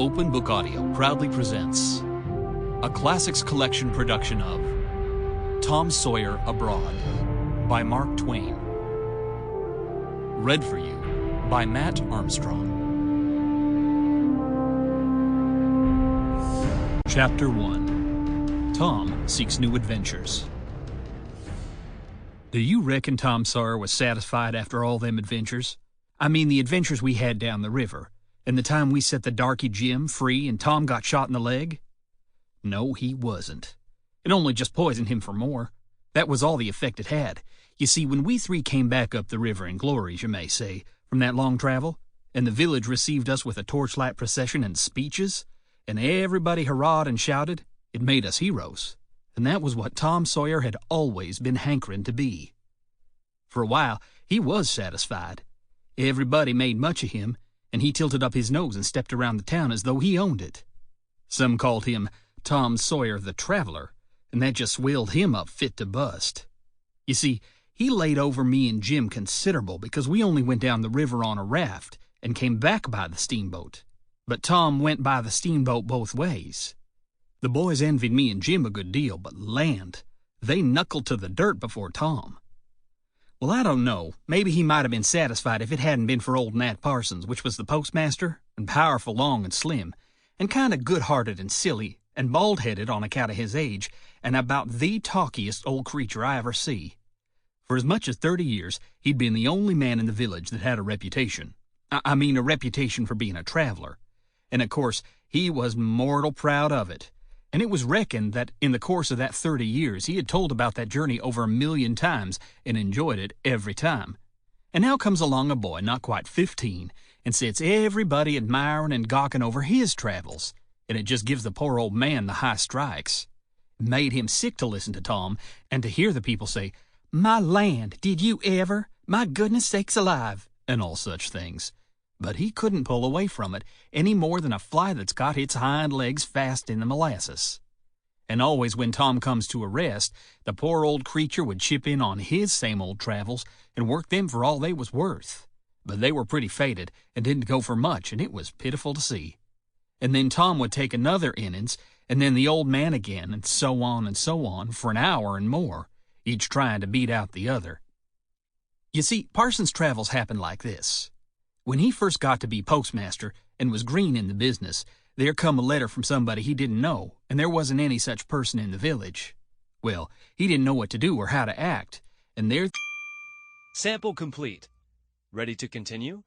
Open Book Audio proudly presents a classics collection production of Tom Sawyer Abroad by Mark Twain. Read for you by Matt Armstrong. Chapter 1. Tom Seeks New Adventures. Do you reckon Tom Sawyer was satisfied after all them adventures? I mean the adventures we had down the river, and the time we set the darky Jim free and Tom got shot in the leg? No, he wasn't. It only just poisoned him for more. That was all the effect it had. You see, when we three came back up the river in glories, you may say, from that long travel, and the village received us with a torchlight procession and speeches, and everybody hurrahed and shouted, it made us heroes. And that was what Tom Sawyer had always been hankering to be. For a while, he was satisfied. Everybody made much of him, and he tilted up his nose and stepped around the town as though he owned it. Some called him Tom Sawyer the Traveler, and that just swelled him up fit to bust. You see, he laid over me and Jim considerable because we only went down the river on a raft and came back by the steamboat. But Tom went by the steamboat both ways. The boys envied me and Jim a good deal, but land, they knuckled to the dirt before Tom. Well, I don't know. Maybe he might have been satisfied if it hadn't been for old Nat Parsons, which was the postmaster, and powerful long and slim, and kind of good-hearted and silly, and bald-headed on account of his age, and about the talkiest old creature I ever see. For as much as 30 years, he'd been the only man in the village that had a reputation. I mean a reputation for being a traveler. And of course, he was mortal proud of it. And it was reckoned that in the course of that 30 years, he had told about that journey over 1,000,000 times and enjoyed it every time. And now comes along a boy not quite 15 and sets everybody admiring and gawking over his travels, and it just gives the poor old man the high strikes. It made him sick to listen to Tom and to hear the people say, "My land, did you ever? My goodness sakes alive," and all such things. But he couldn't pull away from it any more than a fly that's got its hind legs fast in the molasses. And always when Tom comes to a rest, the poor old creature would chip in on his same old travels and work them for all they was worth. But they were pretty faded and didn't go for much, and it was pitiful to see. And then Tom would take another innings, and then the old man again, and so on, for an hour and more, each trying to beat out the other. You see, Parsons' travels happened like this. When he first got to be postmaster and was green in the business, there come a letter from somebody he didn't know, and there wasn't any such person in the village. Well, he didn't know what to do or how to act, and there... Sample complete. Ready to continue?